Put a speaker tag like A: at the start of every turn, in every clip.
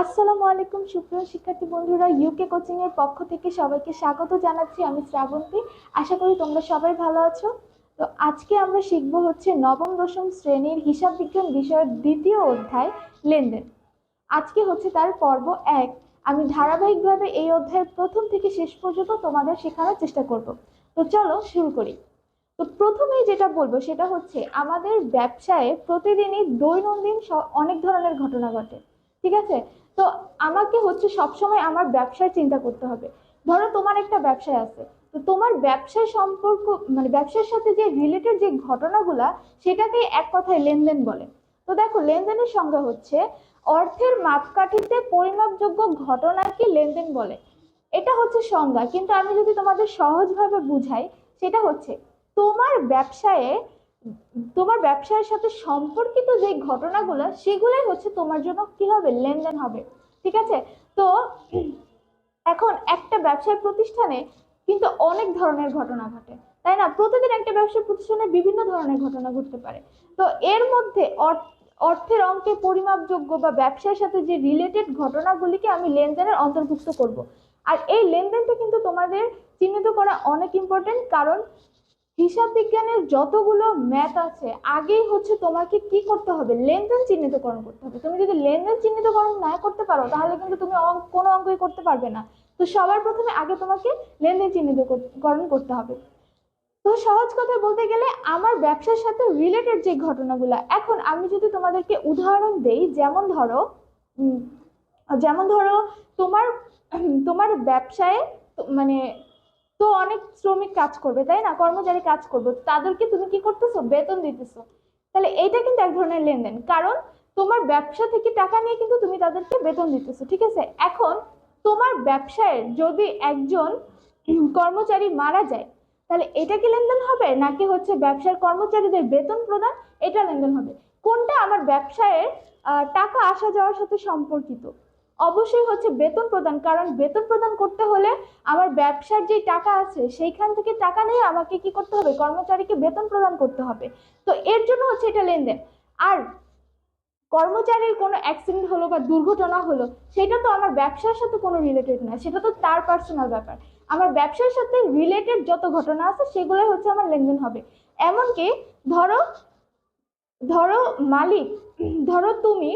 A: আসসালামু আলাইকুম সুপ্রিয় শিক্ষার্থী বন্ধুরা, ইউকে কোচিং এর পক্ষ থেকে সবাইকে স্বাগত জানাচ্ছি। আমি শ্রাবন্তী। আশা করি তোমরা সবাই ভালো আছো। তো আজকে আমরা শিখবো হচ্ছে নবম দশম শ্রেণীর হিসাব বিজ্ঞান বিষয়ের দ্বিতীয় অধ্যায় লেনদেন। আজকে হচ্ছে তার পর্ব 1। আমি ধারাবাহিকভাবে এই অধ্যায়ের প্রথম থেকে শেষ পর্যন্ত তোমাদের শেখানোর চেষ্টা করব। তো চলো শুরু করি। তো প্রথমেই যেটা বলবো সেটা হচ্ছে আমাদের ব্যবসায়ে প্রতিদিনই দৈনন্দিন অনেক ধরনের ঘটনা ঘটে। ঠিক আছে? তো আমাকে হচ্ছে সবসময় আমার ব্যবসার চিন্তা করতে হবে। ধরো তোমার একটা ব্যবসায় আছে, তো তোমার ব্যবসায় সম্পর্ক মানে ব্যবসার সাথে যে রিলেটেড যে ঘটনাগুলা, সেটাকে এক কথায় লেনদেন বলে। তো দেখো, লেনদেনের সংজ্ঞা হচ্ছে অর্থের মাপকাঠিতে পরিমাপযোগ্য ঘটনাকে লেনদেন বলে। এটা হচ্ছে সংজ্ঞা, কিন্তু আমি যদি তোমাদের সহজভাবে বুঝাই, সেটা হচ্ছে তোমার ব্যবসায়ে তোমার ব্যবসায়ের সাথে সম্পর্কিত যে ঘটনাগুলো, সেগুলোই হচ্ছে তোমার জন্য কি হবে, লেনদেন হবে। ঠিক আছে? তো এখন একটা ব্যবসায় প্রতিষ্ঠানে কিন্তু অনেক ধরনের ঘটনা ঘটে, তাই না? প্রতিদিন একটা ব্যবসায় প্রতিষ্ঠানে বিভিন্ন ধরনের ঘটনা ঘটতে পারে। তো এর মধ্যে অর্থের অঙ্কে পরিমাপযোগ্য বা ব্যবসার সাথে যে রিলেটেড ঘটনাগুলিকে আমি লেনদেনের অন্তর্ভুক্ত করব। আর এই লেনদেনটা কিন্তু তোমাদের চিহ্নিত করা অনেক ইম্পর্টেন্ট, কারণ হিসাব বিজ্ঞানের যতগুলো ম্যাথ আছে, আগেই হচ্ছে তোমাকে কি করতে হবে, লেনদেন চিহ্নিতকরণ করতে হবে। তুমি যদি লেনদেন চিহ্নিতকরণ না করতে পারো, তাহলে কিন্তু তুমি কোনো অঙ্কই করতে পারবে না। তো সবার প্রথমে আগে তোমাকে লেনদেন চিহ্নিতকরণ করতে হবে। তো সহজ কথায় বলতে গেলে আমার ব্যবসার সাথে রিলেটেড যে ঘটনাগুলো, এখন আমি যদি তোমাদেরকে উদাহরণ দেই, উম, যেমন ধরো তোমার তোমার ব্যবসায় মানে তো অনেক শ্রমিক কাজ করবে, তাই না? কর্মচারী কাজ করবে, তাদেরকে তুমি কি করতেছো, বেতন দিতেছো। তাহলে এইটা কিন্তু এক ধরনের লেনদেন, কারণ তোমার ব্যবসা থেকে টাকা নিয়ে কিন্তু তুমি তাদেরকে বেতন দিতেছো। ঠিক আছে? এখন তোমার ব্যবসায় যদি একজন কর্মচারী মারা যায়, তাহলে এটা কি লেনদেন হবে, নাকি হচ্ছে ব্যবসার কর্মচারীদের বেতন প্রদান, এটা লেনদেন হবে? কোনটা আমার ব্যবসায়ের টাকা আসা যাওয়ার সাথে সম্পর্কিত? অবশ্যই হচ্ছে বেতন প্রদান, কারণ বেতন প্রদান করতে হলে আমার ব্যবসার যে টাকা আছে সেইখান থেকে টাকা নিয়ে আমাকে কি করতে হবে, কর্মচারীকে বেতন প্রদান করতে হবে। তো এর জন্য হচ্ছে এটা লেনদেন। আর কর্মচারীর কোনো অ্যাক্সিডেন্ট হলো বা দুর্ঘটনা হলো, সেটা তো আমার ব্যবসার সাথে কোনো রিলেটেড না, সেটা তো তার পার্সোনাল ব্যাপার। আমার ব্যবসার সাথে রিলেটেড যত ঘটনা আছে, সেগুলোই হচ্ছে আমার লেনদেন হবে। এমনকি ধরো ধরো মালিক, ধরো তুমি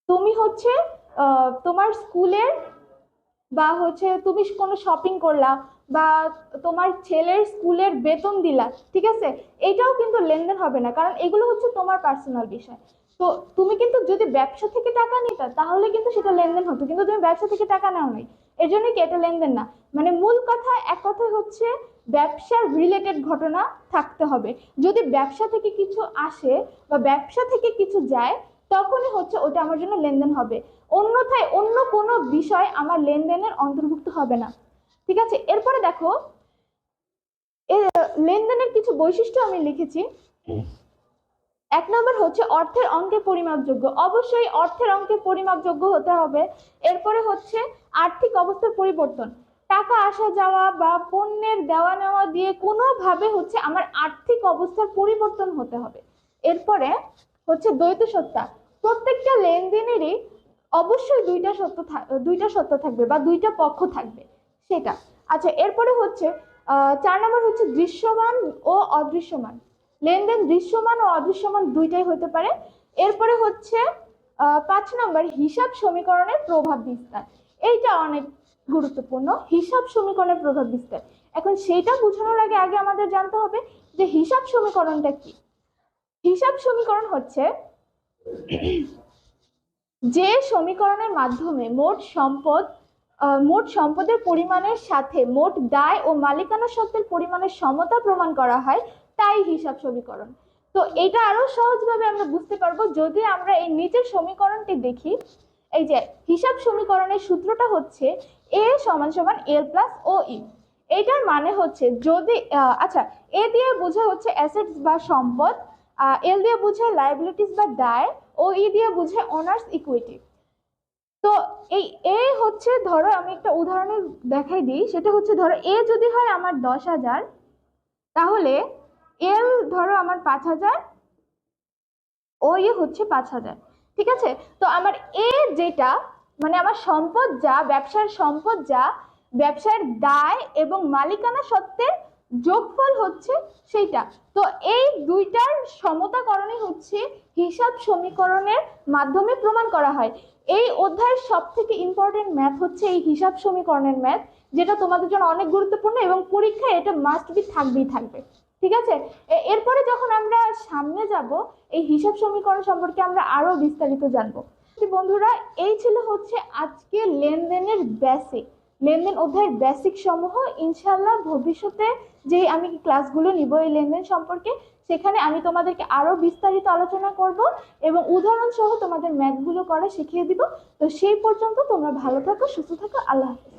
A: তুমি হচ্ছে তোমার স্কুলের বা হচ্ছে তুমি কোনো শপিং করলা, বা তোমার ছেলের স্কুলের বেতন দিলা, ঠিক আছে? এটাও কিন্তু লেনদেন হবে না, কারণ এগুলো হচ্ছে তোমার পার্সোনাল বিষয়। তো তুমি কিন্তু যদি ব্যবসা থেকে টাকা নিতা, তাহলে কিন্তু সেটা লেনদেন হতো, কিন্তু তুমি ব্যবসা থেকে টাকা নাও নাই, এর জন্য কি এটা লেনদেন না। মানে মূল কথা, এক কথা হচ্ছে ব্যবসার রিলেটেড ঘটনা থাকতে হবে। যদি ব্যবসা থেকে কিছু আসে বা ব্যবসা থেকে কিছু যায়, তখনই হচ্ছে ওটা আমার জন্য লেনদেন হবে। অন্যথায় অন্য কোনো বিষয় আমার লেনদেনের অন্তর্ভুক্ত হবে না। ঠিক আছে? এরপরে দেখো, লেনদেনের কিছু বৈশিষ্ট্য আমি লিখেছি। 1 নম্বর হচ্ছে অর্থের অঙ্কে পরিমাপযোগ্য। অবশ্যই অর্থের অঙ্কে পরিমাপযোগ্য হতে হবে। এরপরে হচ্ছে আর্থিক অবস্থার পরিবর্তন। টাকা আসা যাওয়া বা পণ্যের দেওয়া নেওয়া দিয়ে কোনোভাবে হচ্ছে আমার আর্থিক অবস্থার পরিবর্তন হতে হবে। এরপরে হচ্ছে দ্বৈত সত্তা। প্রত্যেকটা লেনদেনেরই অবশ্যই দুইটা সত্য থাকবে বা দুইটা পক্ষ থাকবে, সেটা। আচ্ছা, এরপরে হচ্ছে 4 নম্বর হচ্ছে দৃশ্যমান ও অদৃশ্যমান। লেনদেন দৃশ্যমান ও অদৃশ্যমান দুইটাই হতে পারে। এরপরে হচ্ছে 5 নম্বর হিসাব সমীকরণের প্রভাব বিস্তার। এইটা অনেক গুরুত্বপূর্ণ, হিসাব সমীকরণের প্রভাব বিস্তার। এখন সেটা বোঝানোর আগে আগে আমাদের জানতে হবে যে হিসাব সমীকরণটা কি। হিসাব সমীকরণ হচ্ছে যে সমীকরণের মাধ্যমে মোট সম্পদের পরিমাণের সাথে মোট দায় ও মালিকানা সত্ত্বের পরিমাণের সমতা প্রমাণ করা হয়, তাই হিসাব সমীকরণ। তো এটা আরো সহজভাবে আমরা বুঝতে পারবো যদি আমরা এই নিচের সমীকরণটি দেখি। এই যে হিসাব সমীকরণের সূত্রটা হচ্ছে এ সমান সমান এল প্লাস ও ই। এটার মানে হচ্ছে যদি আচ্ছা, এ দিয়ে বোঝা হচ্ছে অ্যাসেটস বা সম্পদ, এল দিয়ে বোঝায় লায়াবিলিটিস বা দায়, ও ই দিয়ে বোঝায় অনার্স ইকুইটি। তো এই এ হচ্ছে, ধরো আমি একটা উদাহরণ দেখাই দিই, সেটা হচ্ছে ধরো এ যদি হয় আমার 10,000, তাহলে এল ধরো আমার 5,000, ও ই হচ্ছে 5,000। ঠিক আছে? তো আমার এ যেটা, মানে আমার সম্পদ যা, ব্যবসার সম্পদ যা, ব্যবসার দায় এবং মালিকানা সত্ত্বের যোগফল হচ্ছে সেইটা। তো এই দুইটার সমতাকরণই হচ্ছে হিসাব সমীকরণের মাধ্যমে প্রমাণ করা হয়। এই অধ্যায়ের সব থেকে ইম্পর্টেন্ট ম্যাথ হচ্ছে এই হিসাব সমীকরণের ম্যাথ, যেটা তোমাদের জন্য অনেক গুরুত্বপূর্ণ এবং পরীক্ষায় এটা মাস্ট বি থাকবেই থাকবে। ঠিক আছে? এরপরে যখন আমরা সামনে যাব, এই হিসাব সমীকরণ সম্পর্কে আমরা আরো বিস্তারিত জানবো। বন্ধুরা, এই ছিল হচ্ছে আজকে লেনদেনের বেসিক, লেনদেন অধ্যায়ের বেসিক সমূহ। ইনশাল্লাহ ভবিষ্যতে যে আমি ক্লাসগুলো নিব এই লেনদেন সম্পর্কে, সেখানে আমি তোমাদেরকে আরো বিস্তারিত আলোচনা করব এবং উদাহরণ সহ তোমাদের ম্যাথগুলো করা শিখিয়ে দিব। তো সেই পর্যন্ত তোমরা ভালো থাকো, সুস্থ থাকো, আল্লাহ হাফেজ।